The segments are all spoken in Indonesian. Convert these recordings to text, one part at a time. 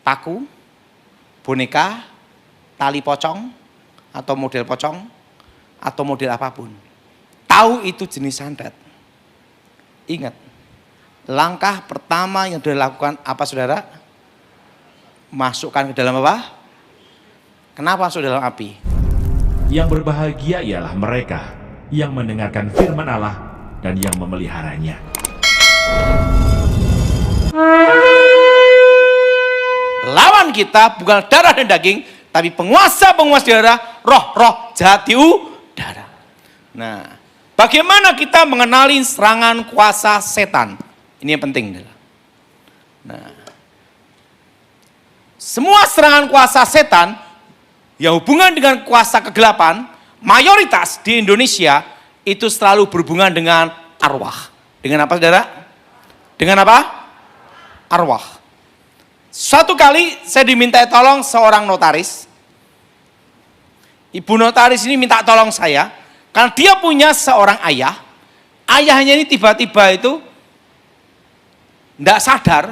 paku, boneka, tali pocong, atau model pocong, atau model apapun. Tahu itu jenis santet. Ingat, langkah pertama yang dilakukan apa saudara? Masukkan ke dalam apa? Kenapa masuk dalam api? Yang berbahagia ialah mereka yang mendengarkan firman Allah dan yang memeliharanya. Lawan kita bukan darah dan daging, tapi penguasa-penguasa darah, roh-roh jahat di udara. Nah, bagaimana kita mengenali serangan kuasa setan? Ini yang penting. Nah, semua serangan kuasa setan yang hubungan dengan kuasa kegelapan, mayoritas di Indonesia itu selalu berhubungan dengan arwah. Dengan apa saudara? Dengan apa? Arwah. Suatu kali saya diminta tolong seorang notaris. Ibu notaris ini minta tolong saya, karena dia punya seorang ayah. Ayahnya ini tiba-tiba itu tidak sadar,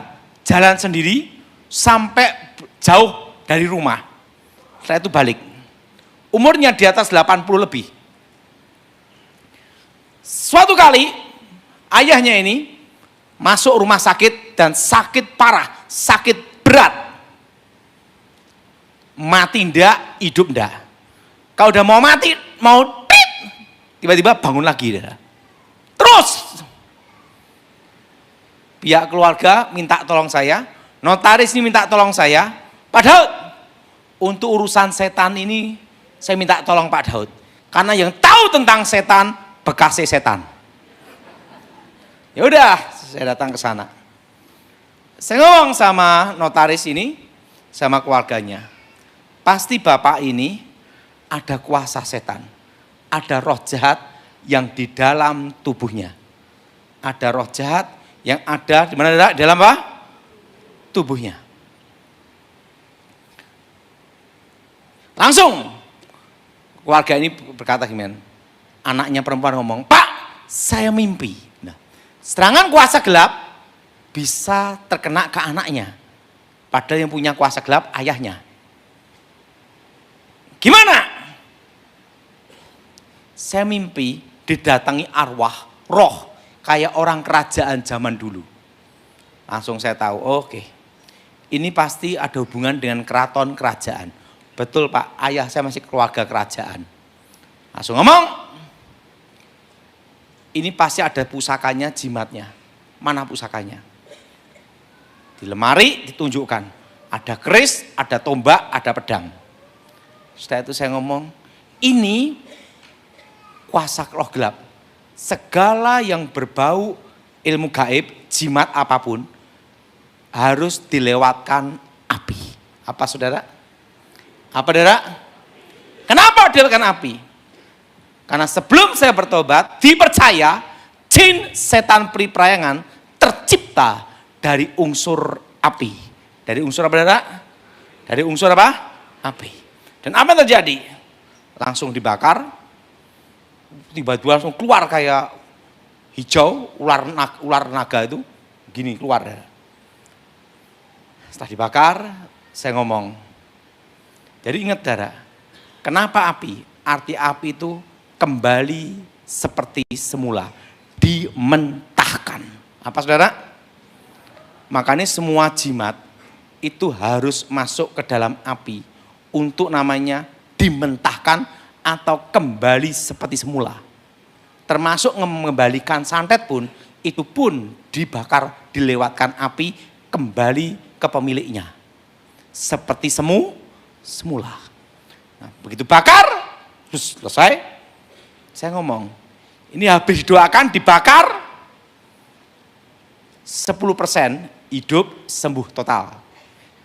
jalan sendiri sampai jauh dari rumah. Setelah itu balik. Umurnya di atas 80 lebih. Suatu kali ayahnya ini masuk rumah sakit dan sakit parah, sakit berat. Mati ndak, hidup ndak. Kalau udah mau mati, mau tit, tiba-tiba bangun lagi. Terus pihak keluarga minta tolong saya, notaris ini minta tolong saya, Pak Daud, untuk urusan setan ini saya minta tolong Pak Daud. Karena yang tahu tentang setan, bekasnya setan. Ya udah, saya datang ke sana. Saya ngomong sama notaris ini, sama keluarganya. Pasti bapak ini ada kuasa setan. Ada roh jahat yang di dalam tubuhnya. Ada roh jahat yang ada di mana? Di dalam apa? Tubuhnya. Langsung keluarga ini berkata gimana? Anaknya perempuan ngomong, Pak, saya mimpi. Nah, serangan kuasa gelap bisa terkena ke anaknya. Padahal yang punya kuasa gelap ayahnya. Gimana? Saya mimpi didatangi arwah, roh, kayak orang kerajaan zaman dulu. Langsung saya tahu, oke. Ini pasti ada hubungan dengan keraton kerajaan. Betul Pak, ayah saya masih keluarga kerajaan. Langsung ngomong, ini pasti ada pusakanya, jimatnya. Mana pusakanya? Di lemari ditunjukkan. Ada keris, ada tombak, ada pedang. Setelah itu saya ngomong, ini kuasa roh gelap. Segala yang berbau ilmu gaib, jimat apapun, harus dilewatkan api. Apa saudara? Apa saudara? Kenapa dilewatkan api? Karena sebelum saya bertobat, dipercaya jin setan peri-perayangan tercipta dari unsur api. Dari unsur apa saudara? Dari unsur apa? Api. Dan apa yang terjadi? Langsung dibakar, tiba-tiba langsung keluar kayak hijau, ular naga itu, gini keluar. Setelah dibakar, saya ngomong, jadi ingat saudara, kenapa api? Arti api itu kembali seperti semula, dimentahkan. Apa saudara? Makanya semua jimat itu harus masuk ke dalam api untuk namanya dimentahkan atau kembali seperti semula. Termasuk mengembalikan santet pun, itu pun dibakar, dilewatkan api kembali ke pemiliknya. Seperti semula. Nah, begitu bakar, terus selesai. Saya ngomong, ini habis didoakan, dibakar, 10% hidup sembuh total.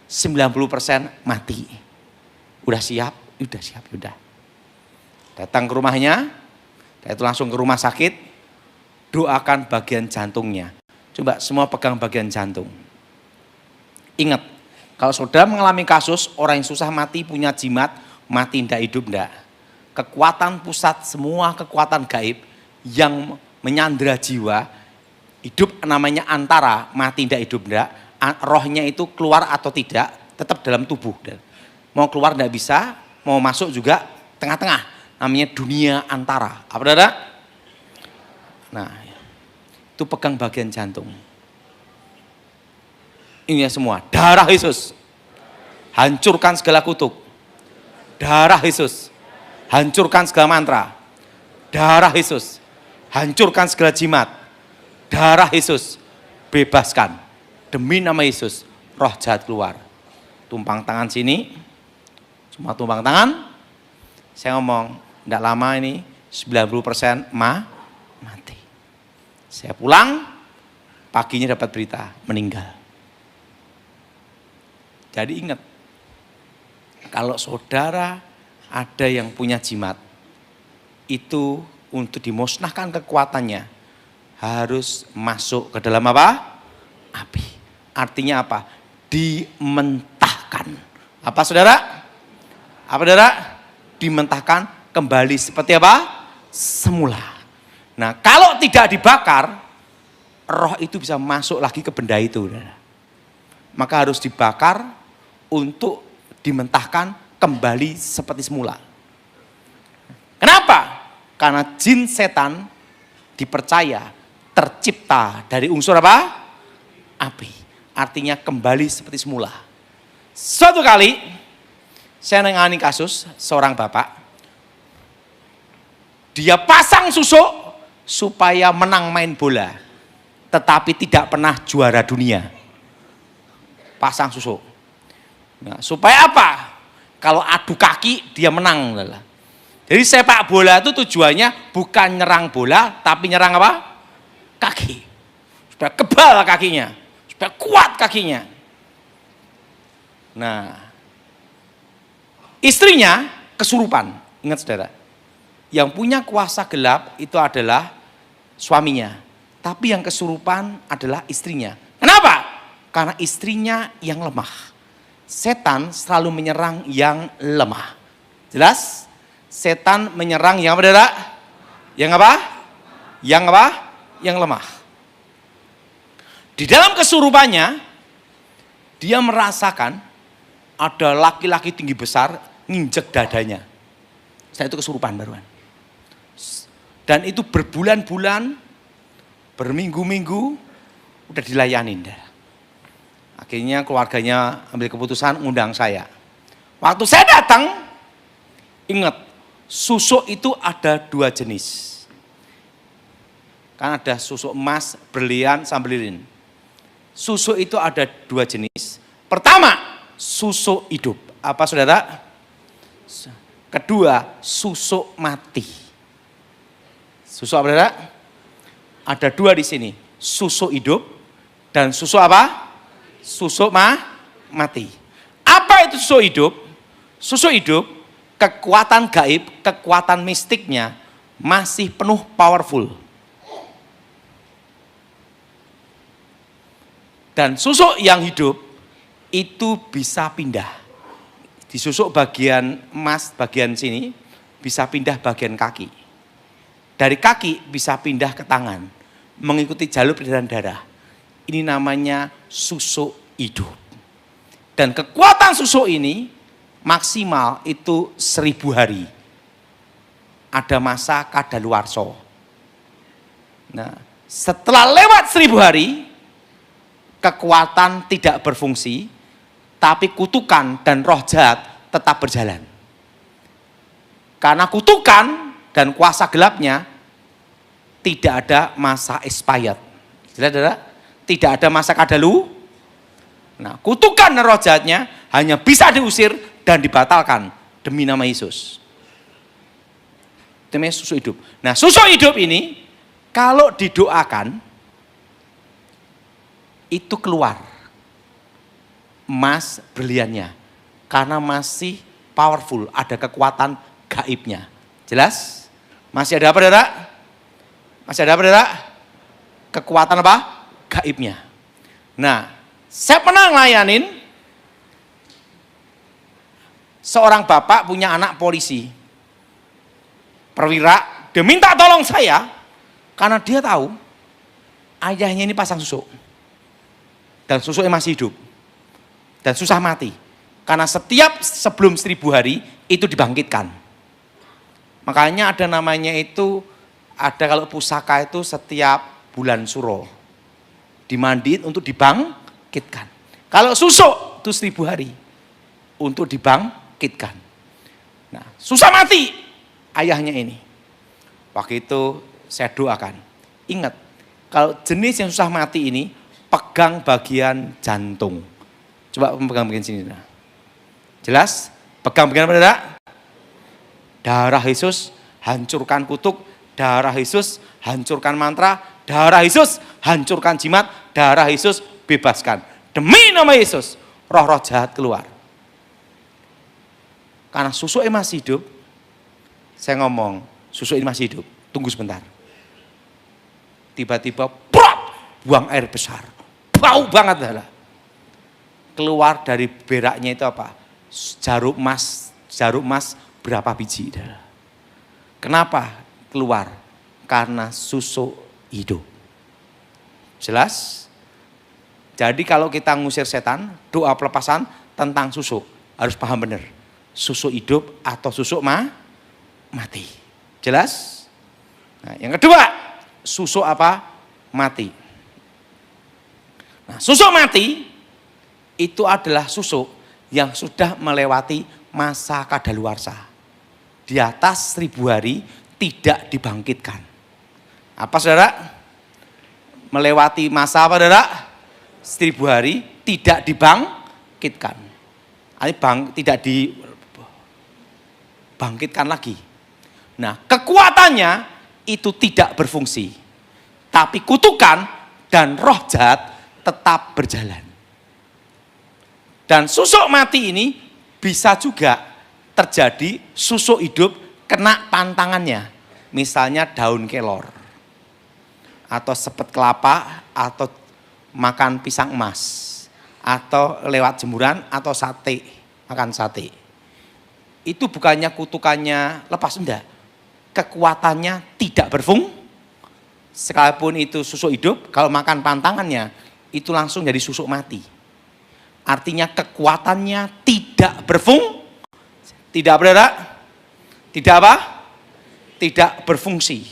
90% mati. Udah siap, udah. Datang ke rumahnya, dan itu langsung ke rumah sakit, doakan bagian jantungnya. Coba semua pegang bagian jantung. Ingat, kalau saudara mengalami kasus orang yang susah mati punya jimat, mati ndak hidup ndak. Kekuatan pusat, semua kekuatan gaib yang menyandera jiwa, hidup namanya antara mati ndak hidup ndak, rohnya itu keluar atau tidak, tetap dalam tubuh. Mau keluar tidak bisa, mau masuk juga tengah-tengah. Namanya dunia antara. Apa saudara? Nah, itu pegang bagian jantung. Ini semua, darah Yesus. Hancurkan segala kutuk. Darah Yesus. Hancurkan segala mantra. Darah Yesus. Hancurkan segala jimat. Darah Yesus. Bebaskan. Demi nama Yesus. Roh jahat keluar. Tumpang tangan sini. Semua tumpang tangan. Saya ngomong, tidak lama ini 90% mati. Saya pulang, paginya dapat berita, meninggal. Jadi ingat, kalau saudara ada yang punya jimat, itu untuk dimusnahkan kekuatannya, harus masuk ke dalam apa? Api. Artinya apa? Dimentahkan. Apa saudara? Apa saudara? Dimentahkan kembali seperti apa? Semula. Nah, kalau tidak dibakar, roh itu bisa masuk lagi ke benda itu. Maka harus dibakar untuk dimentahkan kembali seperti semula. Kenapa? Karena jin setan dipercaya tercipta dari unsur apa? Api. Artinya kembali seperti semula. Suatu kali saya nangani kasus seorang bapak. Dia pasang susuk supaya menang main bola, tetapi tidak pernah juara dunia. Pasang susuk. Nah, supaya apa? Kalau adu kaki dia menang. Jadi sepak bola itu tujuannya bukan nyerang bola, tapi nyerang apa? Kaki. Supaya kebal kakinya, supaya kuat kakinya. Nah, istrinya kesurupan. Ingat saudara, yang punya kuasa gelap itu adalah suaminya, tapi yang kesurupan adalah istrinya. Kenapa? Karena istrinya yang lemah. Setan selalu menyerang yang lemah. Jelas? Setan menyerang yang apa, saudara? Yang apa? Yang apa? Yang lemah. Di dalam kesurupannya, dia merasakan ada laki-laki tinggi besar nginjek dadanya. Saya itu kesurupan baruan. Dan itu berbulan-bulan, berminggu-minggu, udah dilayanin. Akhirnya keluarganya ambil keputusan undang saya. Waktu saya datang, ingat, susuk itu ada 2 jenis. Kan ada susuk emas, berlian, sama lilin. Susuk itu ada 2 jenis. Pertama, susuk hidup. Apa saudara? Kedua, susuk mati. Susuk apa saudara? Ada 2 di sini. Susuk hidup dan susuk apa? Susuk mati. Apa itu susuk hidup? Susuk hidup, kekuatan gaib, kekuatan mistiknya masih penuh powerful. Dan susuk yang hidup itu bisa pindah. Di susuk bagian emas, bagian sini, bisa pindah bagian kaki. Dari kaki bisa pindah ke tangan, mengikuti jalur peredaran darah. Ini namanya susuk hidup. Dan kekuatan susuk ini maksimal itu 1000 hari. Ada masa kadaluarsa. Nah, setelah lewat 1000 hari, kekuatan tidak berfungsi, tapi kutukan dan roh jahat tetap berjalan. Karena kutukan dan kuasa gelapnya tidak ada masa expired. Jelas, saudara? Tidak ada masa kadalu. Nah, kutukan dan roh jahatnya hanya bisa diusir dan dibatalkan demi nama Yesus. Itu namanya susuk hidup. Nah, susuk hidup ini kalau didoakan itu keluar emas berliannya karena masih powerful, ada kekuatan gaibnya. Jelas? Masih ada apa, saudara? Masih ada apa, saudara? Kekuatan apa? Gaibnya. Nah, saya pernah ngelayanin seorang bapak punya anak polisi. Perwira, dia minta tolong saya karena dia tahu ayahnya ini pasang susuk. Dan susuknya masih hidup. Dan susah mati. Karena setiap sebelum 1000 hari itu dibangkitkan. Makanya ada namanya itu, ada kalau pusaka itu setiap bulan suro. Dimandiin untuk dibangkitkan. Kalau susuk itu 1000 hari untuk dibangkitkan. Nah, susah mati ayahnya ini. Waktu itu saya doakan. Ingat, kalau jenis yang susah mati ini pegang bagian jantung. Coba pegang bagian sini. Nah. Jelas? Pegang bagian apa? Darah Yesus hancurkan kutuk, darah Yesus hancurkan mantra, darah Yesus hancurkan jimat, darah Yesus bebaskan. Demi nama Yesus, roh-roh jahat keluar. Karena susuknya masih hidup, saya ngomong, susuk ini masih hidup, tunggu sebentar. Tiba-tiba, buang air besar, bau banget lah. Keluar dari beraknya itu apa? Jarum emas berapa biji? Kenapa keluar? Karena susuk hidup. Jelas? Jadi kalau kita ngusir setan, doa pelepasan tentang susuk, harus paham benar. Susuk hidup atau susuk mati. Jelas? Nah, yang kedua, susuk apa? Mati. Nah, susuk mati itu adalah susuk yang sudah melewati masa kadaluarsa. Di atas 1000 hari tidak dibangkitkan. Apa saudara? Melewati masa apa saudara? 1000 hari tidak dibangkitkan. Tidak dibangkitkan lagi. Nah, kekuatannya itu tidak berfungsi. Tapi kutukan dan roh jahat tetap berjalan. Dan susuk mati ini bisa juga terjadi susuk hidup kena pantangannya. Misalnya daun kelor. Atau sepet kelapa, atau makan pisang emas. Atau lewat jemuran, atau sate, makan sate. Itu bukannya kutukannya lepas, enggak. Kekuatannya tidak berfungsi. Sekalipun itu susuk hidup, kalau makan pantangannya, itu langsung jadi susuk mati. Artinya kekuatannya tidak berfungsi. Tidak Tidak apa? Tidak berfungsi.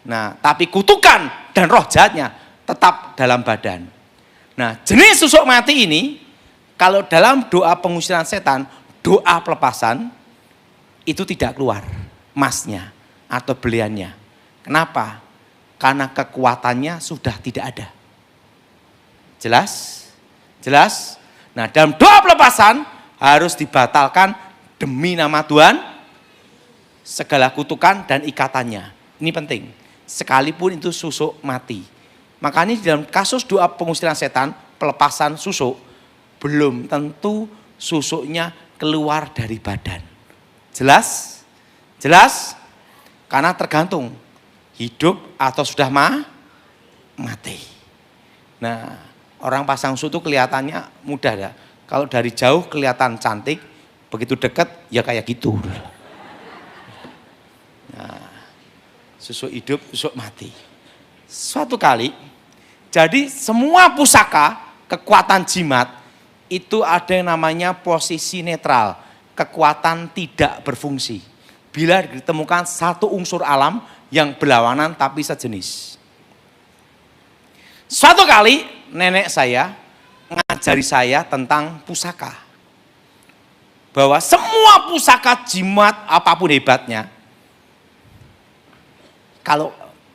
Nah, tapi kutukan dan roh jahatnya tetap dalam badan. Nah, jenis susuk mati ini, kalau dalam doa pengusiran setan, doa pelepasan, itu tidak keluar emasnya atau beliannya. Kenapa? Karena kekuatannya sudah tidak ada. Jelas? Jelas? Nah, dalam doa pelepasan harus dibatalkan demi nama Tuhan segala kutukan dan ikatannya. Ini penting. Sekalipun itu susuk mati. Makanya di dalam kasus doa pengusiran setan, pelepasan susuk, belum tentu susuknya keluar dari badan. Jelas? Jelas? Karena tergantung hidup atau sudah mati. Nah, orang pasang susuk itu kelihatannya mudah ya. Kalau dari jauh kelihatan cantik, begitu dekat ya kayak gitu. Nah, susuk hidup, susuk mati. Suatu kali, jadi semua pusaka, kekuatan jimat, itu ada yang namanya posisi netral. Kekuatan tidak berfungsi. Bila ditemukan satu unsur alam yang berlawanan tapi sejenis. Suatu kali nenek saya mengajari saya tentang pusaka. Bahwa semua pusaka jimat apapun hebatnya.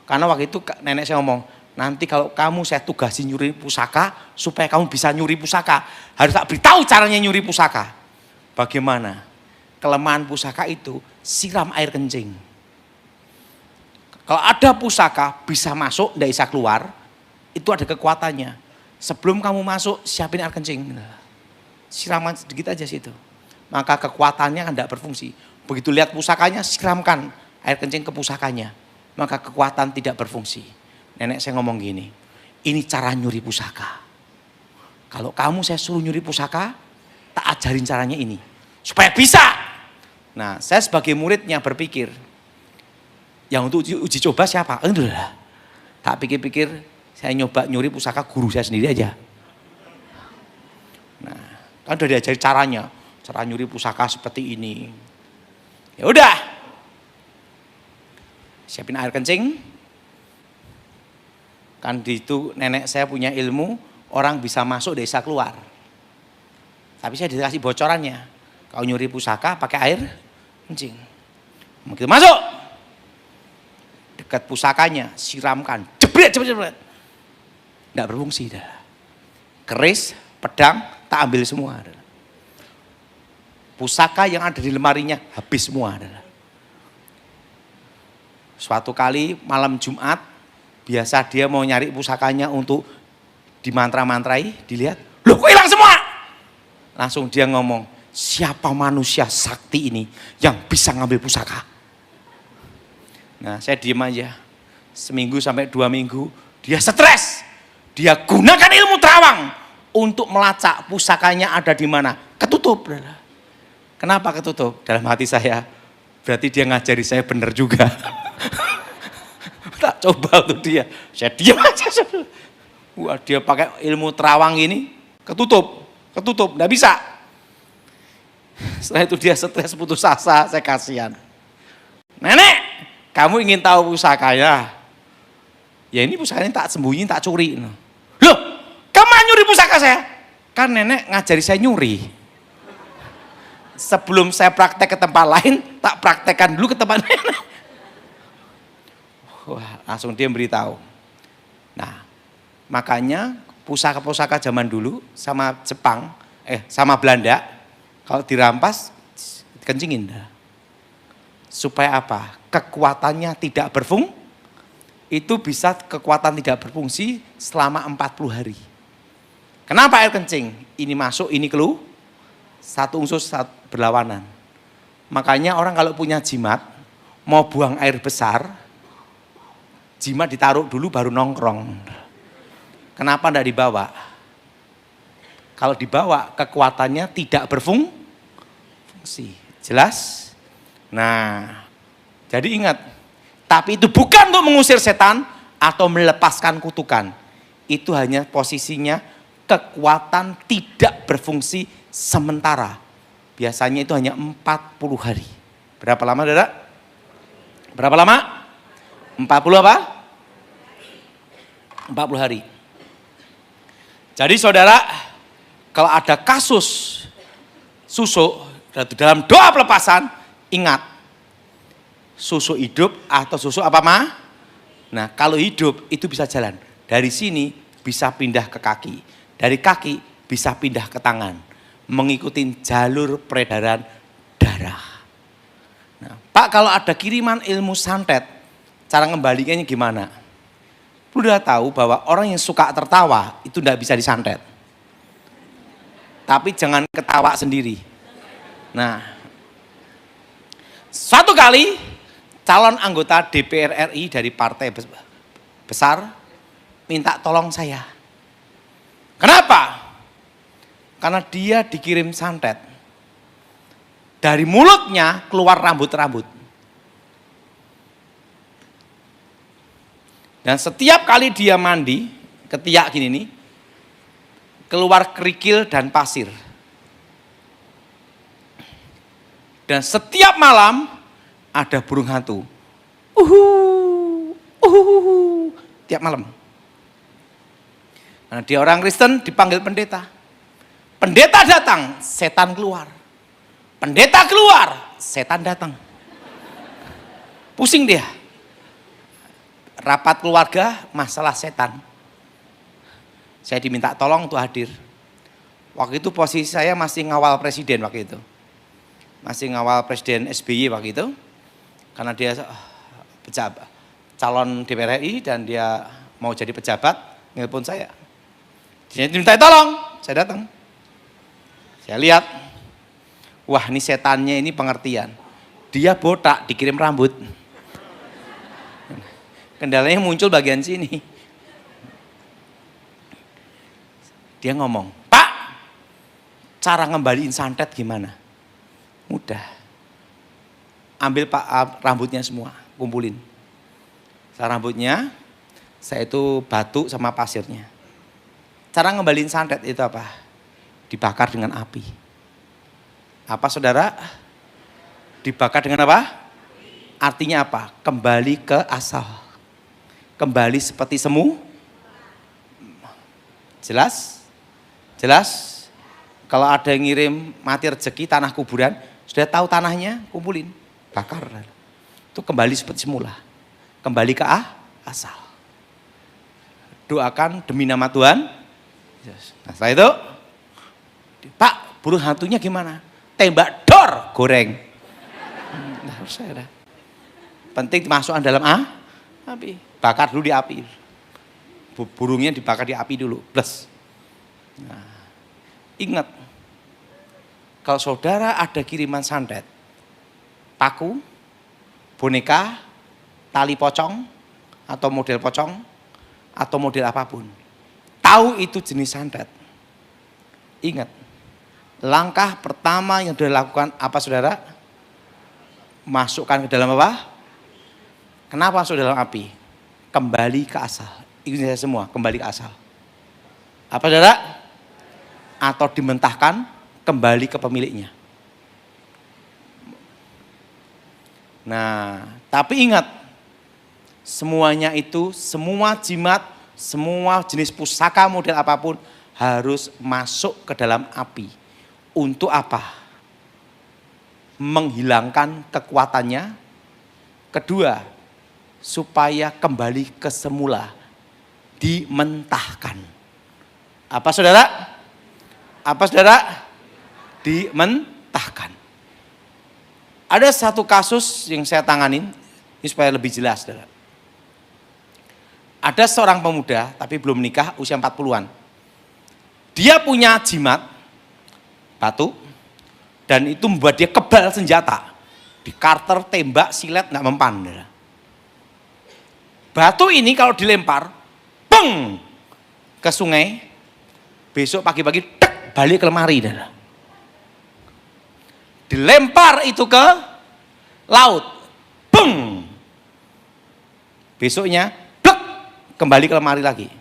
Karena waktu itu nenek saya ngomong, nanti kalau kamu saya tugasi nyuri pusaka, supaya kamu bisa nyuri pusaka, harus tak beritahu caranya nyuri pusaka. Bagaimana? Kelemahan pusaka itu siram air kencing. Kalau ada pusaka bisa masuk, tidak bisa keluar, itu ada kekuatannya. Sebelum kamu masuk, siapin air kencing. Siraman sedikit aja situ. Maka kekuatannya kan tidak berfungsi. Begitu lihat pusakanya, siramkan air kencing ke pusakanya. Maka kekuatan tidak berfungsi. Nenek saya ngomong gini, ini cara nyuri pusaka. Kalau kamu saya suruh nyuri pusaka, tak ajarin caranya ini. Supaya bisa. Nah, saya sebagai muridnya berpikir, yang untuk uji coba siapa? Enggak. Tak pikir-pikir, saya nyoba nyuri pusaka guru saya sendiri aja. Nah, Kan udah diajari caranya, cara nyuri pusaka seperti ini. Ya udah, siapin air kencing. Kan di itu nenek saya punya ilmu, orang bisa masuk desa keluar. Tapi saya dikasih bocorannya, kalau nyuri pusaka pakai air kencing. Begitu masuk, dekat pusakanya, siramkan, jebret. Nggak berfungsi dah. Keris, pedang, tak ambil semua. Pusaka yang ada di lemarinya habis semua. Suatu kali malam Jumat, biasa dia mau nyari pusakanya untuk dimantra-mantrai, dilihat, loh kok hilang semua? Langsung dia ngomong, siapa manusia sakti ini yang bisa ngambil pusaka? Nah saya diem aja, seminggu sampai 2 minggu, dia stres. Dia gunakan ilmu terawang untuk melacak pusakanya ada di mana. Ketutup. Kenapa ketutup? Dalam hati saya, berarti dia ngajari saya benar juga. Tak coba untuk dia, saya diam aja. Wah dia pakai ilmu terawang ini, ketutup, nggak bisa. Setelah itu dia stres putus asa, saya kasihan. Nenek, kamu ingin tahu pusakanya? Ya ini pusakanya tak sembunyi, tak curi. Loh, kamu nyuri pusaka saya? Kan nenek ngajari saya nyuri. Sebelum saya praktek ke tempat lain, tak praktekkan dulu ke tempat nenek. Wah, langsung dia beritahu. Nah, makanya pusaka-pusaka zaman dulu sama Jepang, sama Belanda, kalau dirampas, kencingin. Supaya apa? Kekuatannya tidak berfungsi, itu bisa kekuatan tidak berfungsi selama 40 hari. Kenapa air kencing? Ini masuk, ini keluar, satu unsur berlawanan. Makanya orang kalau punya jimat, mau buang air besar, jimat ditaruh dulu baru nongkrong. Kenapa tidak dibawa? Kalau dibawa kekuatannya tidak berfungsi. Jelas? Nah, jadi ingat, tapi itu bukan untuk mengusir setan atau melepaskan kutukan. Itu hanya posisinya kekuatan tidak berfungsi sementara. Biasanya itu hanya 40 hari. Berapa lama, Saudara? Berapa lama? 40 apa? 40 hari. Jadi saudara, kalau ada kasus susuk dalam doa pelepasan, ingat, susuk hidup atau susuk apa mah? Nah kalau hidup itu bisa jalan. Dari sini bisa pindah ke kaki. Dari kaki bisa pindah ke tangan. Mengikuti jalur peredaran darah. Nah, Pak kalau ada kiriman ilmu santet, cara ngembalikannya gimana? Lu udah tahu bahwa orang yang suka tertawa itu tidak bisa disantet. Tapi jangan ketawa sendiri. Nah, suatu kali calon anggota DPR RI dari partai besar minta tolong saya. Kenapa? Karena dia dikirim santet. Dari mulutnya keluar rambut-rambut. Dan setiap kali dia mandi, ketiak gini nih, keluar kerikil dan pasir. Dan setiap malam ada burung hantu. Tiap malam. Nah, dia orang Kristen dipanggil pendeta. Pendeta datang, setan keluar. Pendeta keluar, setan datang. Pusing dia. Rapat keluarga, masalah setan. Saya diminta tolong untuk hadir. Waktu itu posisi saya masih ngawal presiden waktu itu. Masih ngawal presiden SBY waktu itu. Karena dia pejabat, calon DPR RI dan dia mau jadi pejabat, nelpon saya. Dia diminta tolong, saya datang. Saya lihat, wah ini setannya ini pengertian. Dia botak, dikirim rambut. Kendalanya muncul bagian sini. Dia ngomong, Pak, cara ngembaliin santet gimana? Mudah. Ambil Pak rambutnya semua, kumpulin. Rambutnya, saya itu batu sama pasirnya. Cara ngembaliin santet itu apa? dibakar dengan api. Apa saudara? Dibakar dengan apa? Artinya apa? Kembali ke asal. Kembali seperti semu. Jelas? Jelas? Kalau ada yang ngirim mati rezeki tanah kuburan, sudah tahu tanahnya, kumpulin, bakar. Itu kembali seperti semula. Kembali ke asal. Doakan demi nama Tuhan. Nah, setelah itu, Pak, burung hantunya gimana? Tembak dor, goreng. Nah, saya dah. Penting dimasukkan dalam api. Bakar dulu di api. Burungnya dibakar di api dulu. Plus. Nah, ingat, kalau saudara ada kiriman santet, paku, boneka, tali pocong, atau model pocong, atau model apapun, tahu itu jenis santet. Ingat, langkah pertama yang dilakukan apa saudara? Masukkan ke dalam apa? Kenapa masuk dalam api? Kembali ke asal. Ikuti saya semua, kembali ke asal. Apa saudara? Atau dimentahkan, kembali ke pemiliknya. Nah, tapi ingat, semuanya itu, semua jimat, semua jenis pusaka model apapun harus masuk ke dalam api. Untuk apa? Menghilangkan kekuatannya. Kedua, supaya kembali ke semula. Dimentahkan. Apa saudara? Apa saudara? Dimentahkan. Ada satu kasus yang saya tanganin, ini supaya lebih jelas saudara. Ada seorang pemuda, tapi belum menikah, usia 40-an. Dia punya jimat, batu, dan itu membuat dia kebal senjata. Di karter, tembak, silet, nggak mempan. Batu ini kalau dilempar, peng, ke sungai, besok pagi-pagi, tek, balik ke lemari. Dilempar itu ke laut, peng, besoknya, blek, kembali ke lemari lagi.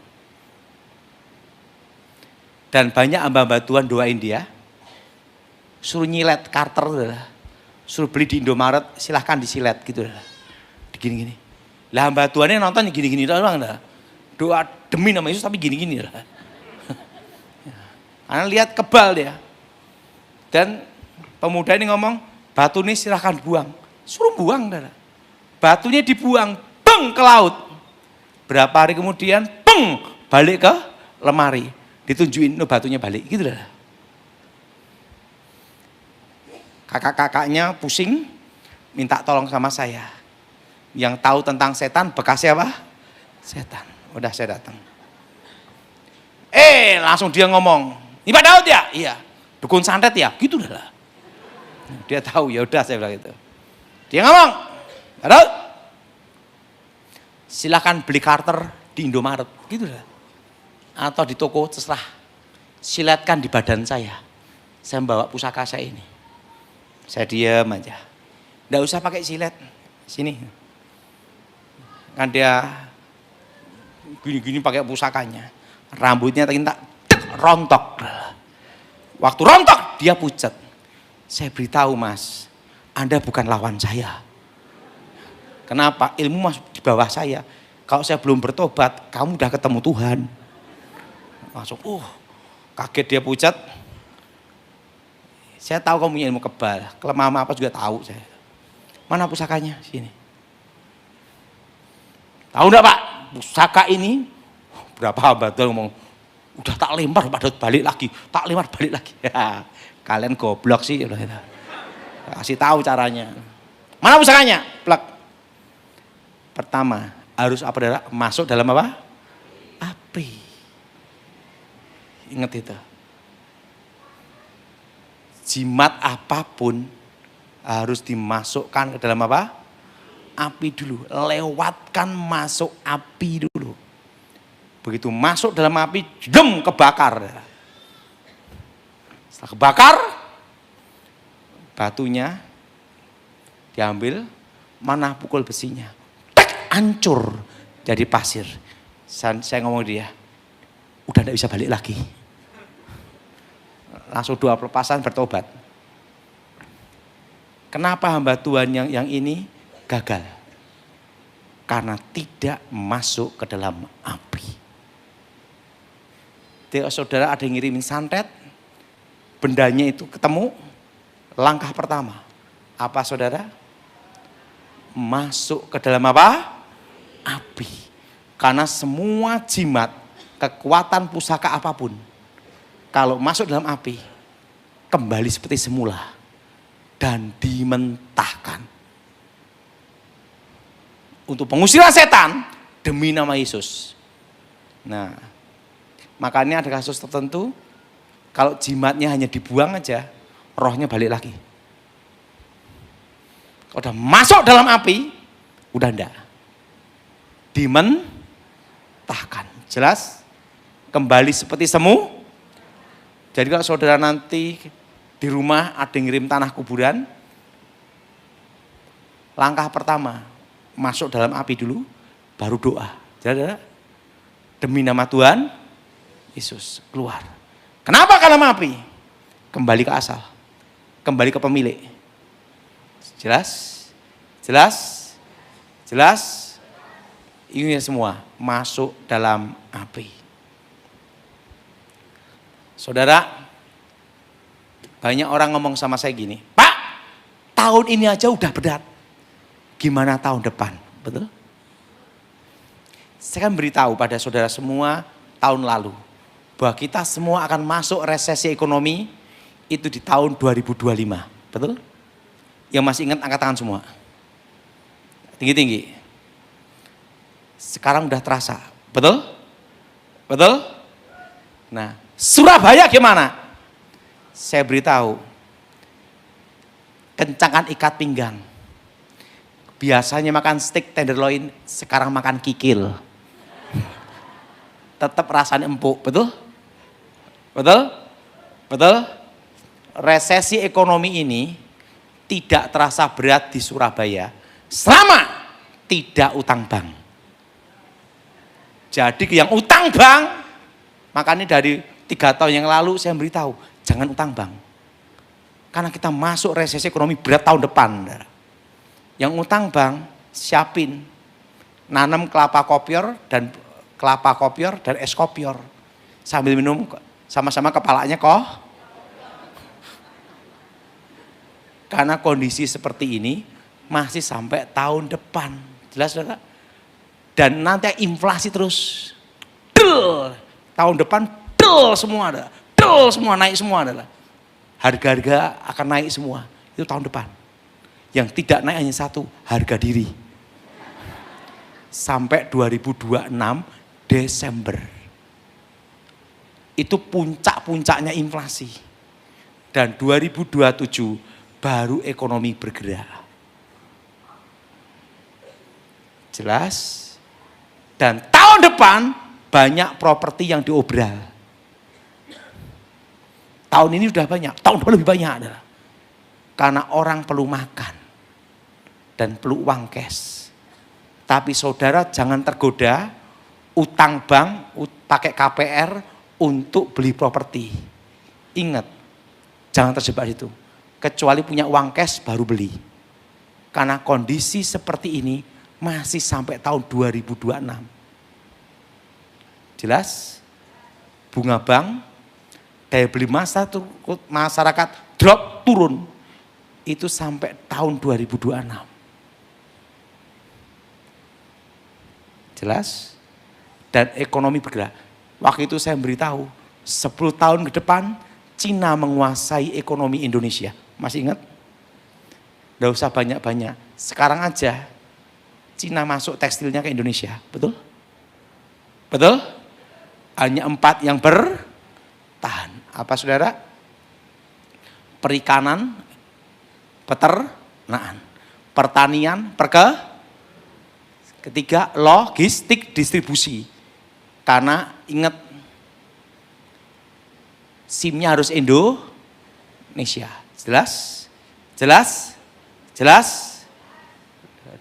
Dan banyak hamba-hamba Tuhan doain dia, suruh nyilet karter, suruh beli di Indomaret, silahkan disilet gitu. Gini-gini. Lah hamba Tuhannya nonton gini-gini doang. Doa demi nama Yesus tapi gini-gini. Karena lihat kebal dia. Dan pemuda ini ngomong, batu ini silahkan buang. Suruh buang. Batunya dibuang, peng, ke laut. Berapa hari kemudian, peng, balik ke lemari. Ditunjukin batunya balik gitu dah. Kakak-kakaknya pusing minta tolong sama saya. Yang tahu tentang setan bekasnya apa? Setan. Udah saya datang. Langsung dia ngomong, ini Pak Daud ya? Iya. Dukun santet ya? Gitu dah. Dia tahu, ya udah saya bilang gitu. Dia ngomong, Pak Daud, silakan beli karter di Indomaret, gitu dah. Atau di toko, terserah. Silatkan di badan saya. Saya membawa pusaka saya ini. Saya diam aja. Nggak usah pakai silet. Sini. Kan dia gini-gini pakai pusakanya. Rambutnya tak rontok. Waktu rontok dia pucat. Saya beritahu Mas, Anda bukan lawan saya. Kenapa? Ilmu masuk di bawah saya. Kalau saya belum bertobat, kamu udah ketemu Tuhan. Langsung, kaget dia pucat. Saya tahu kamu punya ilmu kebal, kelemahan apa juga tahu saya. Mana pusakanya? Sini. Tahu enggak Pak? Pusaka ini, berapa hamba Tuhan ngomong, udah tak lempar Pak Daud balik lagi, tak lempar balik lagi. Ya, kalian goblok sih. Kasih tahu caranya. Mana pusakanya? Plak. Pertama, harus apa saudara? Masuk dalam apa? Api. Ingat itu. Jimat apapun harus dimasukkan ke dalam apa? Api dulu. Lewatkan masuk api dulu. Begitu masuk dalam api, dem, kebakar. Setelah kebakar, batunya diambil, mana pukul besinya. Tek, hancur jadi pasir. Saya ngomong dia, udah tidak bisa balik lagi. langsung doa pelepasan bertobat. Kenapa hamba Tuhan yang ini gagal? Karena tidak masuk ke dalam api. Jadi saudara ada yang ngirimin santet, bendanya itu ketemu, langkah pertama. Apa saudara? Masuk ke dalam apa? Api. Karena semua jimat, kekuatan pusaka apapun, kalau masuk dalam api, kembali seperti semula dan dimentahkan. Untuk pengusiran setan demi nama Yesus. Nah, makanya ada kasus tertentu, kalau jimatnya hanya dibuang aja, rohnya balik lagi. Kalau udah masuk dalam api, udah enggak. Dimentahkan. Jelas? Kembali seperti semu. Jadi kalau saudara nanti di rumah ada yang ngirim tanah kuburan, langkah pertama, masuk dalam api dulu, baru doa. Jadi demi nama Tuhan Yesus, keluar. Kenapa ke dalam api? Kembali ke asal. Kembali ke pemilik. Jelas? Jelas? Jelas? Ini semua masuk dalam api. Saudara, banyak orang ngomong sama saya gini, Pak, tahun ini aja udah berat. Gimana tahun depan? Betul? Saya kan beritahu pada saudara semua tahun lalu, bahwa kita semua akan masuk resesi ekonomi itu di tahun 2025. Betul? Yang masih ingat angkat tangan semua. Tinggi-tinggi. Sekarang udah terasa. Betul? Betul? Nah, Surabaya gimana? Saya beritahu. Kencangkan ikat pinggang. Biasanya makan steak tenderloin, sekarang makan kikil. Tetap rasanya empuk, betul? Betul? Betul? Resesi ekonomi ini tidak terasa berat di Surabaya selama tidak utang bank. Jadi yang utang bank, makanya dari 3 tahun yang lalu saya beritahu, jangan utang bank. Karena kita masuk resesi ekonomi berat tahun depan. Yang utang bank, siapin nanam kelapa kopior dan es kopior. Sambil minum sama-sama kepalanya kok. Karena kondisi seperti ini masih sampai tahun depan. Jelas saudara? Dan nanti inflasi terus. Del. Tahun depan del semua ada. Del semua naik semua adalah. Harga-harga akan naik semua. Itu tahun depan. Yang tidak naik hanya satu, harga diri. Sampai 2026 Desember. Itu puncak-puncaknya inflasi. Dan 2027 baru ekonomi bergerak. Jelas? Dan tahun depan banyak properti yang diobral. Tahun ini sudah banyak, tahun depan lebih banyak adalah. Karena orang perlu makan dan perlu uang cash. Tapi saudara jangan tergoda utang bank, pakai KPR untuk beli properti. Ingat, jangan terjebak itu. Kecuali punya uang cash baru beli. Karena kondisi seperti ini masih sampai tahun 2026. Jelas? Bunga bank, daya beli masyarakat drop turun. Itu sampai tahun 2026. Jelas? Dan ekonomi bergerak. Waktu itu saya beritahu, 10 tahun ke depan Cina menguasai ekonomi Indonesia. Masih ingat? Nggak usah banyak-banyak. Sekarang aja Cina masuk tekstilnya ke Indonesia. Betul? Betul? Hanya 4 yang bertahan. Apa saudara? Perikanan, peternakan, pertanian, ketiga logistik distribusi. Karena ingat SIM-nya harus Indonesia. Jelas? Jelas? Jelas?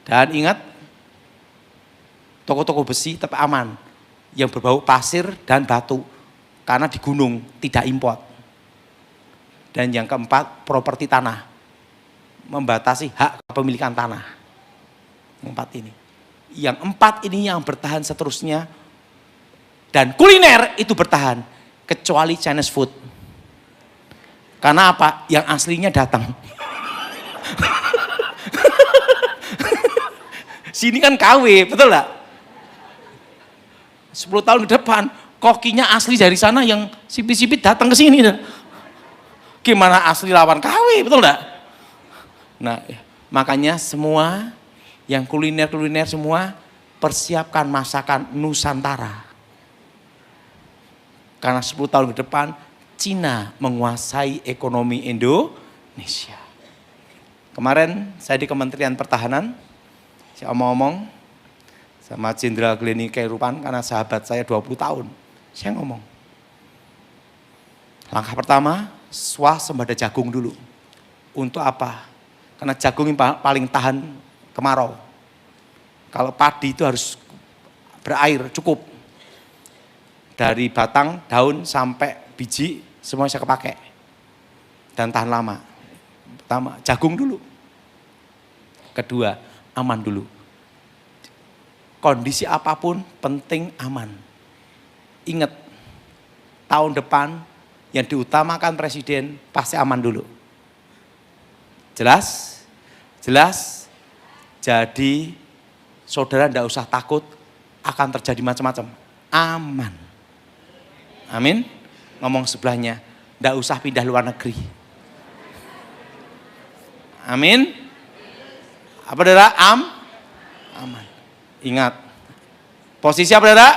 Dan ingat toko-toko besi tetap aman. Yang berbau pasir dan batu. Karena di gunung tidak import. Dan yang keempat, properti tanah. Membatasi hak kepemilikan tanah. Yang empat ini. Yang empat ini yang bertahan seterusnya. Dan kuliner itu bertahan. Kecuali Chinese food. Karena apa? Yang aslinya datang. Sini kan KW, betul gak? 10 tahun ke depan, kokinya asli dari sana yang sipit-sipit datang ke sini. Gimana asli lawan KW, betul gak? Nah, makanya semua yang kuliner-kuliner semua persiapkan masakan Nusantara. Karena 10 tahun ke depan, Cina menguasai ekonomi Indonesia. Kemarin saya di Kementerian Pertahanan, saya omong-omong sama Jenderal Gleni Kairupan karena sahabat saya 20 tahun. Saya ngomong, langkah pertama, swasembada jagung dulu. Untuk apa? Karena jagung yang paling tahan kemarau. Kalau padi itu harus berair cukup. Dari batang, daun, sampai biji, semua bisa kepake. Dan tahan lama. Pertama, jagung dulu. Kedua, aman dulu. Kondisi apapun penting aman. Ingat, tahun depan yang diutamakan presiden pasti aman dulu. Jelas? Jelas? Jadi saudara tidak usah takut akan terjadi macam-macam. Aman. Amin. Ngomong sebelahnya, tidak usah pindah luar negeri. Amin. Apa saudara? Aman. Ingat, posisi apa saudara?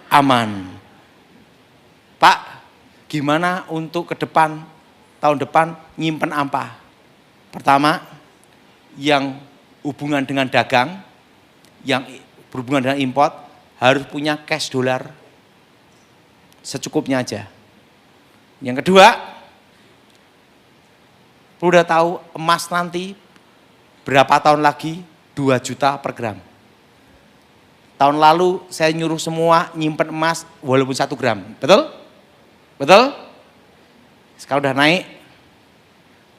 Aman. Pak, gimana untuk ke depan, tahun depan nyimpen apa? Pertama, yang hubungan dengan dagang, yang berhubungan dengan import, harus punya cash dolar secukupnya aja. Yang kedua, perlu udah tahu emas nanti berapa tahun lagi 2 juta per gram. Tahun lalu saya nyuruh semua nyimpen emas walaupun 1 gram. Betul? Betul? Sekarang udah naik.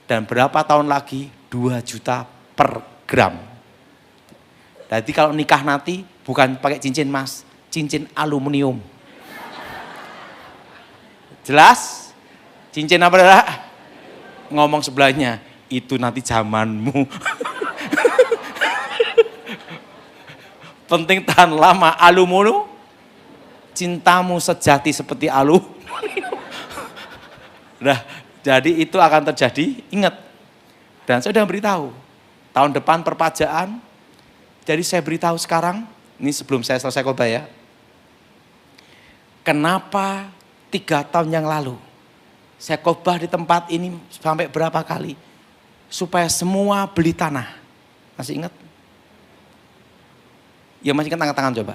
Dan berapa tahun lagi 2 juta per gram. Jadi kalau nikah nanti bukan pakai cincin emas, cincin aluminium. Jelas? Cincin apa dah? Ngomong sebelahnya, itu nanti zamanmu. Penting tahan lama, aluminium. Cintamu sejati seperti aluminium. Nah, jadi itu akan terjadi, ingat. Dan saya sudah beritahu, tahun depan perpajaan. Jadi saya beritahu sekarang, ini sebelum saya selesai khotbah ya. Kenapa 3 tahun yang lalu saya khotbah di tempat ini sampai berapa kali? Supaya semua beli tanah. Masih ingat? Ya masih ingat, tangan-tangan coba.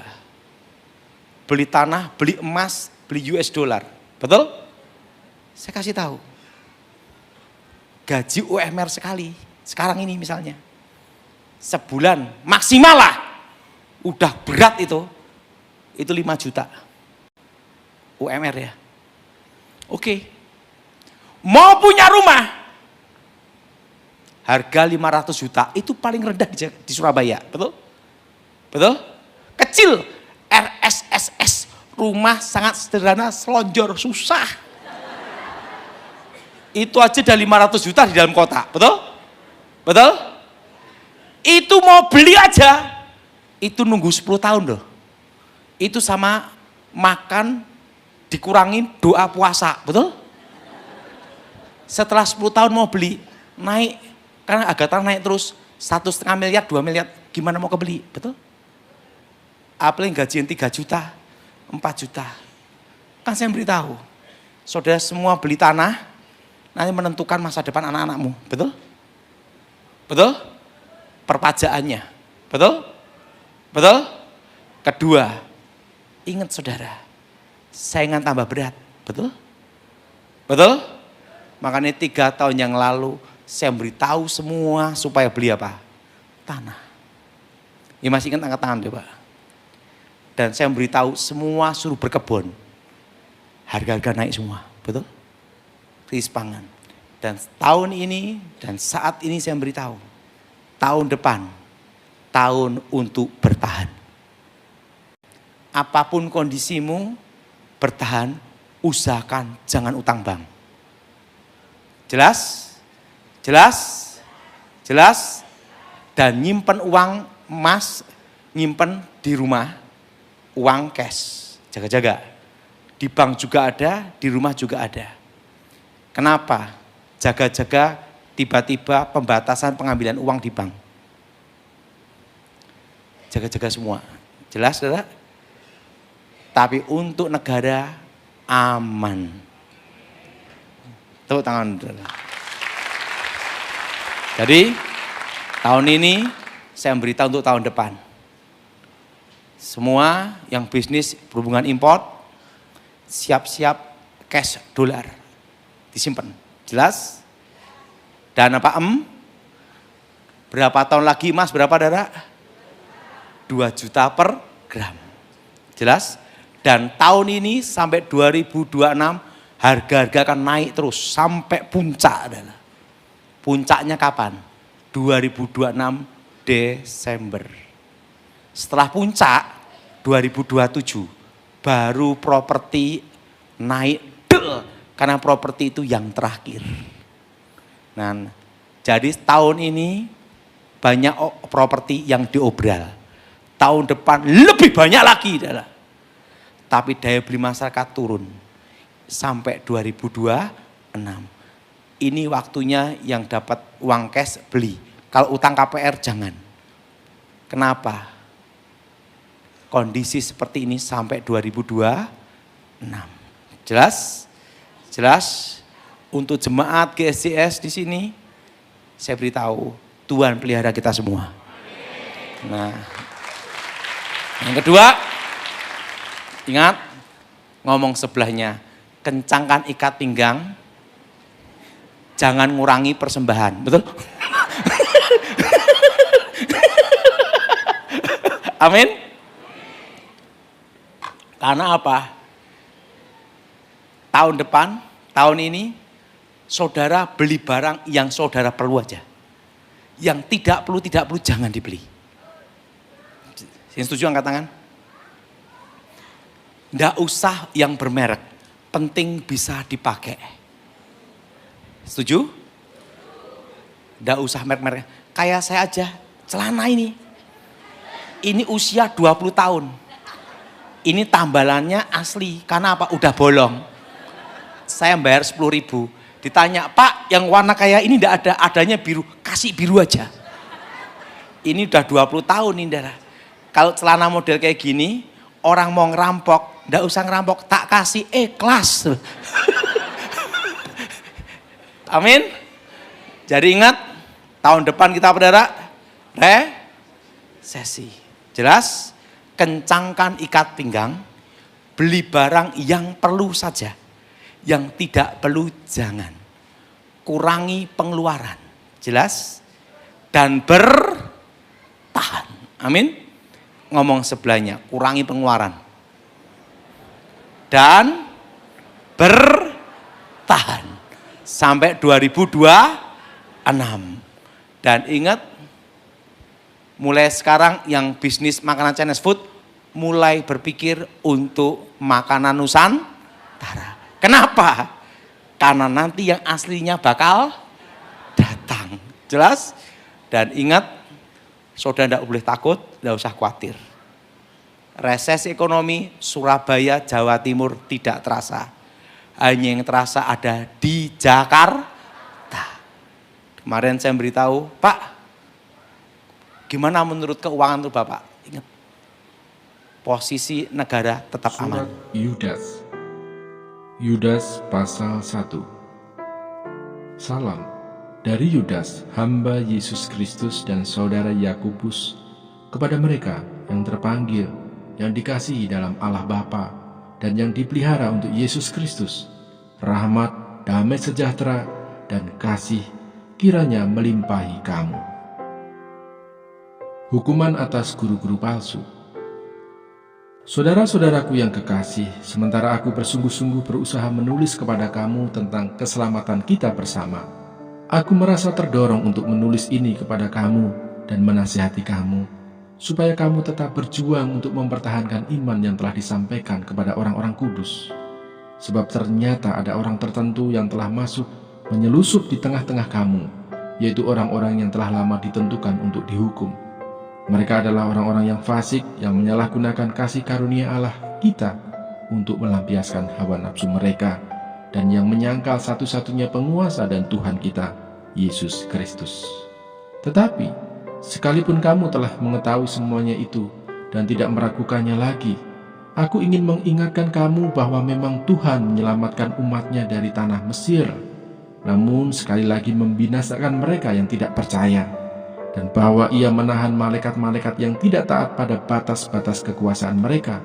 Beli tanah, beli emas, beli US dollar. Betul? Saya kasih tahu. Gaji UMR sekali. Sekarang ini misalnya. Sebulan maksimal lah. Udah berat itu. Itu 5 juta. UMR ya. Oke. Mau punya rumah. Harga 500 juta. Itu paling rendah di Surabaya. Betul? Betul? Kecil. RSSS. Rumah sangat sederhana. Selonjor. Susah. Itu aja udah 500 juta di dalam kota. Betul? Betul? Itu mau beli aja. Itu nunggu 10 tahun loh. Itu sama makan dikurangin doa puasa. Betul? Setelah 10 tahun mau beli. Naik. Karena harga tanah naik terus. 1,5 miliar, 2 miliar. Gimana mau kebeli? Betul? Apalagi gajian 3 juta. 4 juta. Kan saya beritahu. Saudara semua beli tanah. Nanti menentukan masa depan anak-anakmu. Betul? Betul? Perpajaannya. Betul? Betul? Kedua, ingat saudara, saingan tambah berat. Betul? Betul? Makanya 3 tahun yang lalu saya beritahu semua supaya beli apa? Tanah. Ya masih ingat, angkat tangan coba. Dan saya beritahu semua suruh berkebun. Harga-harga naik semua. Betul? krisis pangan. Dan tahun ini dan saat ini saya beritahu, tahun depan, tahun untuk bertahan. Apapun kondisimu, bertahan, usahakan jangan utang bank. Jelas? Jelas? Jelas? Dan nyimpen uang emas, nyimpen di rumah, uang cash, jaga-jaga. Di bank juga ada, di rumah juga ada. Kenapa? Jaga-jaga tiba-tiba pembatasan pengambilan uang di bank. Jaga-jaga semua. Jelas, saudara? Tapi untuk negara aman. Tepuk tangan, saudara. Jadi tahun ini saya memberitahu untuk tahun depan. Semua yang bisnis berhubungan import, siap-siap cash dolar disimpan. Jelas? Dan apa berapa tahun lagi emas berapa, saudara? 2 juta per gram. Jelas? Dan tahun ini sampai 2026 harga-harga akan naik terus sampai puncak, saudara. Puncaknya kapan? 2026 Desember. Setelah puncak 2027 baru properti naik karena properti itu yang terakhir. Nah, jadi tahun ini banyak properti yang diobral. Tahun depan lebih banyak lagi, saudara. Tapi daya beli masyarakat turun sampai 2026. Ini waktunya yang dapat uang cash beli. Kalau utang KPR jangan. Kenapa? Kondisi seperti ini sampai 2026. Jelas? Jelas? Untuk jemaat GSCS di sini, saya beritahu, Tuhan pelihara kita semua. Nah, yang kedua, ingat, ngomong sebelahnya, kencangkan ikat pinggang, jangan ngurangi persembahan, betul? Amin. Karena apa? Tahun depan, tahun ini, saudara beli barang yang saudara perlu aja. Yang tidak perlu jangan dibeli. Yang setuju angkat tangan? Nggak usah yang bermerek, penting bisa dipakai. Setuju? Nggak usah merek-merek. Kayak saya aja, celana ini. Ini usia 20 tahun. Ini tambalannya asli, karena apa? Udah bolong. Saya bayar 10.000. Ditanya, Pak yang warna kayak ini enggak ada, adanya biru. Kasih biru aja. Ini udah 20 tahun ini, saudara. Kalau celana model kayak gini, orang mau ngerampok, enggak usah ngerampok, tak kasih ikhlas. Amin. Jadi ingat, tahun depan kita, saudara, resesi. Jelas? Kencangkan ikat pinggang, beli barang yang perlu saja. Yang tidak perlu jangan. Kurangi pengeluaran. Jelas? Dan bertahan. Amin. Ngomong sebelahnya, kurangi pengeluaran. Dan bertahan. Sampai 2026. Dan ingat, mulai sekarang yang bisnis makanan Chinese food, mulai berpikir untuk makanan Nusantara. Kenapa? Karena nanti yang aslinya bakal datang. Jelas? Dan ingat, saudara tidak boleh takut, tidak usah khawatir. Resesi ekonomi Surabaya, Jawa Timur tidak terasa. Hanya yang terasa ada di Jakarta. Kemarin saya beritahu, Pak, gimana menurut keuangan itu Bapak? Ingat, posisi negara tetap aman. Yudas. Yudas pasal 1. Salam dari Yudas, hamba Yesus Kristus dan saudara Yakobus, kepada mereka yang terpanggil, yang dikasihi dalam Allah Bapa, dan yang dipelihara untuk Yesus Kristus. Rahmat, damai sejahtera, dan kasih kiranya melimpahi kamu. Hukuman atas guru-guru palsu. Saudara-saudaraku yang kekasih, sementara aku bersungguh-sungguh berusaha menulis kepada kamu tentang keselamatan kita bersama, aku merasa terdorong untuk menulis ini kepada kamu dan menasihati kamu, supaya kamu tetap berjuang untuk mempertahankan iman yang telah disampaikan kepada orang-orang kudus. Sebab ternyata ada orang tertentu yang telah masuk menyelusup di tengah-tengah kamu, yaitu orang-orang yang telah lama ditentukan untuk dihukum. Mereka adalah orang-orang yang fasik yang menyalahgunakan kasih karunia Allah kita untuk melampiaskan hawa nafsu mereka, dan yang menyangkal satu-satunya penguasa dan Tuhan kita, Yesus Kristus. Tetapi, sekalipun kamu telah mengetahui semuanya itu dan tidak meragukannya lagi, aku ingin mengingatkan kamu bahwa memang Tuhan menyelamatkan umatnya dari tanah Mesir, namun sekali lagi membinasakan mereka yang tidak percaya, dan bahwa Ia menahan malaikat-malaikat yang tidak taat pada batas-batas kekuasaan mereka,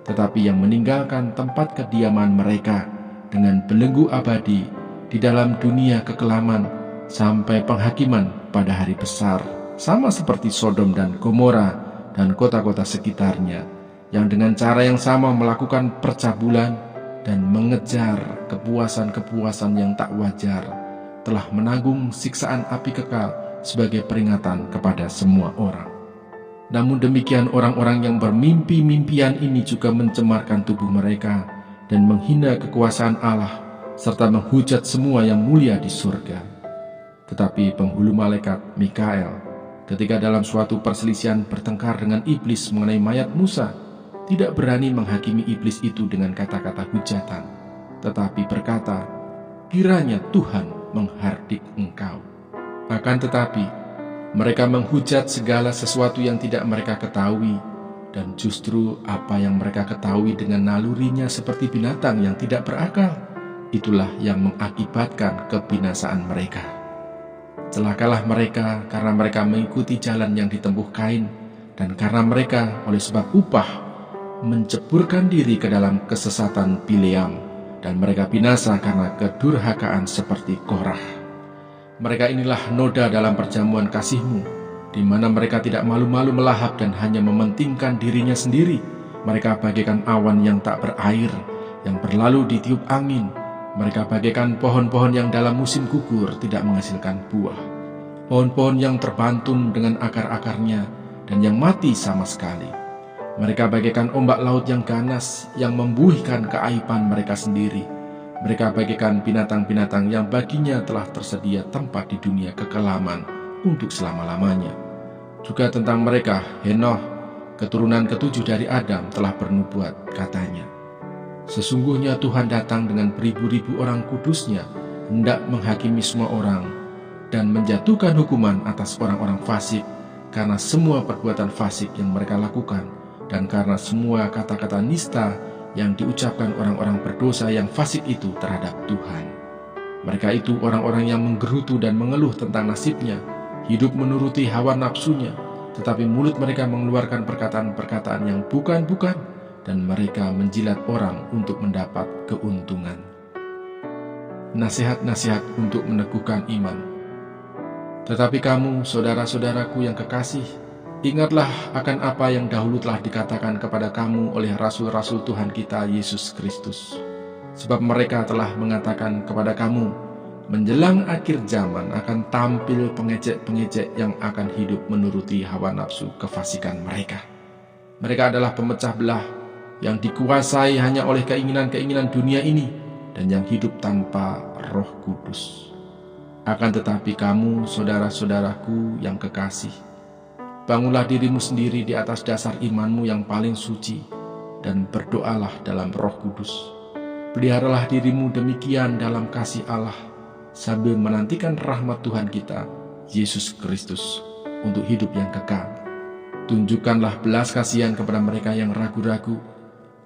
tetapi yang meninggalkan tempat kediaman mereka dengan belenggu abadi di dalam dunia kekelaman sampai penghakiman pada hari besar, sama seperti Sodom dan Gomora dan kota-kota sekitarnya, yang dengan cara yang sama melakukan percabulan dan mengejar kepuasan-kepuasan yang tak wajar, telah menanggung siksaan api kekal sebagai peringatan kepada semua orang. Namun demikian orang-orang yang bermimpi-mimpian ini juga mencemarkan tubuh mereka dan menghina kekuasaan Allah, serta menghujat semua yang mulia di surga. Tetapi penghulu malaikat Mikael, ketika dalam suatu perselisihan bertengkar dengan iblis mengenai mayat Musa, tidak berani menghakimi iblis itu dengan kata-kata hujatan, tetapi berkata, "Kiranya Tuhan menghardik engkau." Akan tetapi, mereka menghujat segala sesuatu yang tidak mereka ketahui, dan justru apa yang mereka ketahui dengan nalurinya seperti binatang yang tidak berakal, itulah yang mengakibatkan kebinasaan mereka. Celakalah mereka karena mereka mengikuti jalan yang ditempuh Kain, dan karena mereka oleh sebab upah menceburkan diri ke dalam kesesatan Bileam, dan mereka binasa karena kedurhakaan seperti Korah. Mereka inilah noda dalam perjamuan kasih-Mu, di mana mereka tidak malu-malu melahap dan hanya mementingkan dirinya sendiri. Mereka bagaikan awan yang tak berair, yang berlalu ditiup angin. Mereka bagaikan pohon-pohon yang dalam musim gugur tidak menghasilkan buah, pohon-pohon yang terbantun dengan akar-akarnya dan yang mati sama sekali. Mereka bagaikan ombak laut yang ganas, yang membuihkan keaiban mereka sendiri. Mereka bagaikan binatang-binatang yang baginya telah tersedia tempat di dunia kekelaman untuk selama-lamanya. Juga tentang mereka, Henoh, keturunan ketujuh dari Adam, telah bernubuat, katanya, "Sesungguhnya Tuhan datang dengan beribu-ribu orang kudusnya, hendak menghakimi semua orang, dan menjatuhkan hukuman atas orang-orang fasik, karena semua perbuatan fasik yang mereka lakukan, dan karena semua kata-kata nista yang diucapkan orang-orang berdosa yang fasik itu terhadap Tuhan. Mereka itu orang-orang yang menggerutu dan mengeluh tentang nasibnya, hidup menuruti hawa nafsunya, tetapi mulut mereka mengeluarkan perkataan-perkataan yang bukan-bukan, dan mereka menjilat orang untuk mendapat keuntungan." Nasihat-nasihat untuk meneguhkan iman. Tetapi kamu, saudara-saudaraku yang kekasih, ingatlah akan apa yang dahulu telah dikatakan kepada kamu oleh rasul-rasul Tuhan kita Yesus Kristus. Sebab mereka telah mengatakan kepada kamu, menjelang akhir zaman akan tampil pengejek-pengejek yang akan hidup menuruti hawa nafsu kefasikan mereka. Mereka adalah pemecah belah yang dikuasai hanya oleh keinginan-keinginan dunia ini dan yang hidup tanpa Roh Kudus. Akan tetapi kamu, saudara-saudaraku yang kekasih, bangunlah dirimu sendiri di atas dasar imanmu yang paling suci, dan berdoalah dalam Roh Kudus. Peliharalah dirimu demikian dalam kasih Allah, sambil menantikan rahmat Tuhan kita, Yesus Kristus, untuk hidup yang kekal. Tunjukkanlah belas kasihan kepada mereka yang ragu-ragu.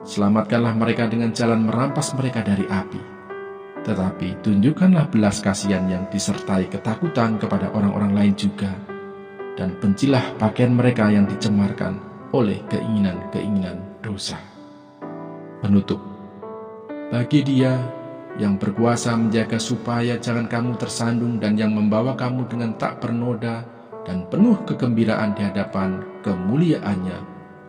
Selamatkanlah mereka dengan jalan merampas mereka dari api. Tetapi tunjukkanlah belas kasihan yang disertai ketakutan kepada orang-orang lain juga, dan bencilah pakaian mereka yang dicemarkan oleh keinginan-keinginan dosa. Penutup. Bagi Dia yang berkuasa menjaga supaya jangan kamu tersandung, dan yang membawa kamu dengan tak bernoda dan penuh kegembiraan di hadapan kemuliaannya,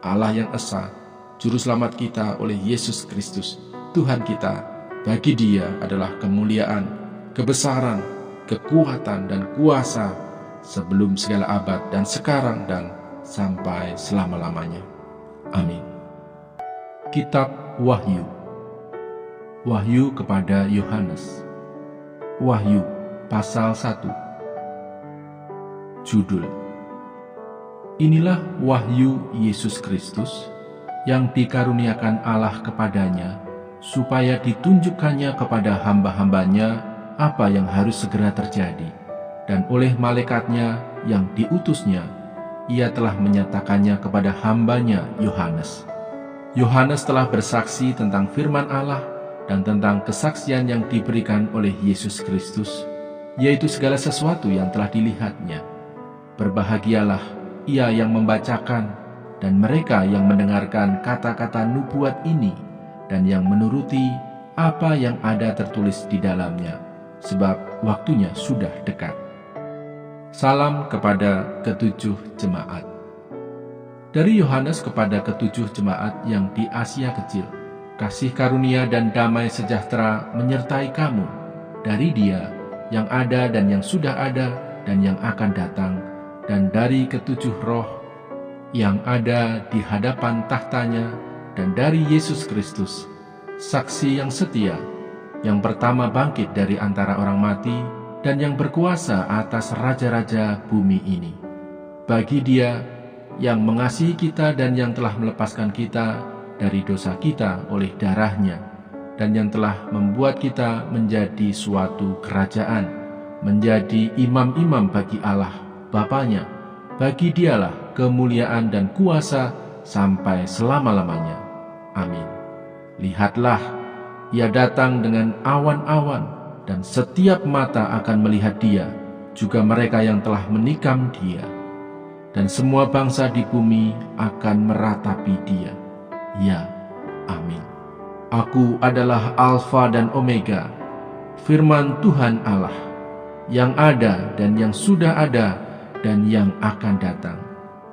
Allah yang esa, Juru Selamat kita oleh Yesus Kristus, Tuhan kita. Bagi Dia adalah kemuliaan, kebesaran, kekuatan, dan kuasa sebelum segala abad dan sekarang dan sampai selama-lamanya. Amin. Kitab Wahyu. Wahyu kepada Yohanes. Wahyu pasal 1. Judul: Inilah wahyu Yesus Kristus yang dikaruniakan Allah kepadanya, supaya ditunjukkannya kepada hamba-hambanya apa yang harus segera terjadi. Dan oleh malaikatnya yang diutusnya, ia telah menyatakannya kepada hambanya Yohanes. Yohanes telah bersaksi tentang firman Allah dan tentang kesaksian yang diberikan oleh Yesus Kristus, yaitu segala sesuatu yang telah dilihatnya. Berbahagialah ia yang membacakan dan mereka yang mendengarkan kata-kata nubuat ini dan yang menuruti apa yang ada tertulis di dalamnya, sebab waktunya sudah dekat. Salam kepada ketujuh jemaat. Dari Yohanes kepada ketujuh jemaat yang di Asia Kecil, kasih karunia dan damai sejahtera menyertai kamu dari Dia yang ada dan yang sudah ada dan yang akan datang, dan dari ketujuh roh yang ada di hadapan tahtanya, dan dari Yesus Kristus, saksi yang setia, yang pertama bangkit dari antara orang mati, dan yang berkuasa atas raja-raja bumi ini. Bagi Dia yang mengasihi kita dan yang telah melepaskan kita dari dosa kita oleh darahnya, dan yang telah membuat kita menjadi suatu kerajaan, menjadi imam-imam bagi Allah Bapanya. Bagi Dialah kemuliaan dan kuasa sampai selama-lamanya. Amin. Lihatlah, Ia datang dengan awan-awan, dan setiap mata akan melihat Dia, juga mereka yang telah menikam Dia. Dan semua bangsa di bumi akan meratapi Dia. Ya, amin. Aku adalah Alfa dan Omega, firman Tuhan Allah, yang ada dan yang sudah ada dan yang akan datang,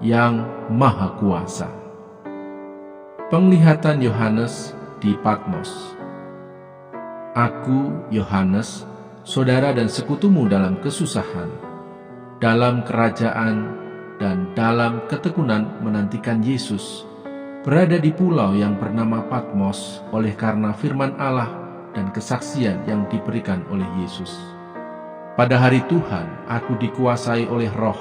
yang Maha Kuasa. Penglihatan Yohanes di Patmos. Aku, Yohanes, saudara dan sekutumu dalam kesusahan, dalam kerajaan, dan dalam ketekunan menantikan Yesus, berada di pulau yang bernama Patmos oleh karena firman Allah dan kesaksian yang diberikan oleh Yesus. Pada hari Tuhan, aku dikuasai oleh Roh,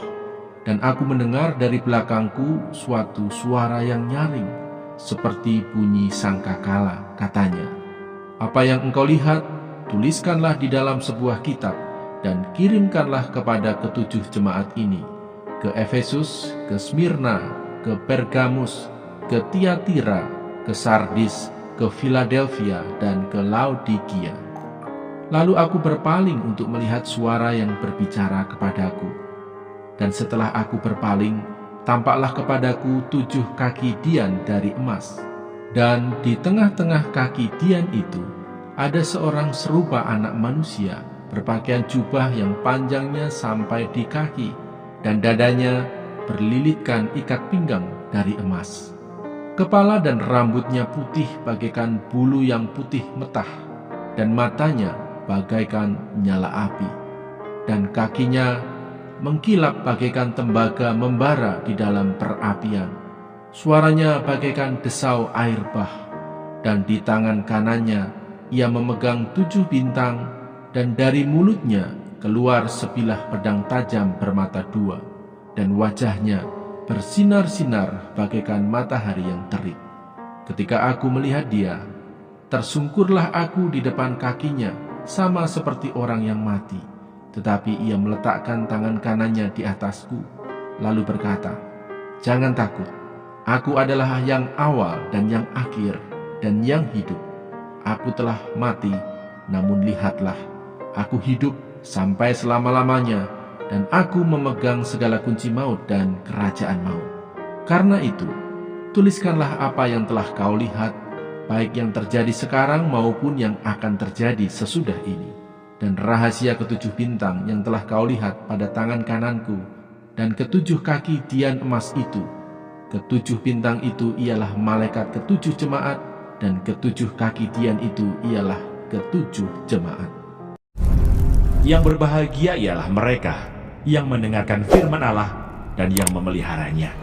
dan aku mendengar dari belakangku suatu suara yang nyaring, seperti bunyi sangkakala. Katanya, "Apa yang engkau lihat, tuliskanlah di dalam sebuah kitab, dan kirimkanlah kepada ketujuh jemaat ini, ke Efesus, ke Smyrna, ke Pergamus, ke Tiatira, ke Sardis, ke Philadelphia, dan ke Laodikia." Lalu aku berpaling untuk melihat suara yang berbicara kepadaku. Dan setelah aku berpaling, tampaklah kepadaku 7 kaki dian dari emas. Dan di tengah-tengah kaki dian itu, ada seorang serupa anak manusia, berpakaian jubah yang panjangnya sampai di kaki, dan dadanya berlilitkan ikat pinggang dari emas. Kepala dan rambutnya putih bagaikan bulu yang putih metah, dan matanya bagaikan nyala api, dan kakinya mengkilap bagaikan tembaga membara di dalam perapian. Suaranya bagaikan desau air bah, dan di tangan kanannya ia memegang 7 bintang, dan dari mulutnya keluar sebilah pedang tajam bermata 2, dan wajahnya bersinar-sinar bagaikan matahari yang terik. Ketika aku melihat Dia, tersungkurlah aku di depan kakinya, sama seperti orang yang mati. Tetapi Ia meletakkan tangan kanannya di atasku, lalu berkata, "Jangan takut, aku adalah yang awal dan yang akhir dan yang hidup. Aku telah mati, namun lihatlah, aku hidup sampai selama-lamanya, dan aku memegang segala kunci maut dan kerajaan maut. Karena itu, tuliskanlah apa yang telah kau lihat, baik yang terjadi sekarang maupun yang akan terjadi sesudah ini, dan rahasia ke7 bintang yang telah kau lihat pada tangan kananku, dan ke7 kaki dian emas itu. Ketujuh bintang itu ialah malaikat ketujuh jemaat, dan ketujuh kaki dian itu ialah ketujuh jemaat. Yang berbahagia ialah mereka yang mendengarkan firman Allah dan yang memeliharanya.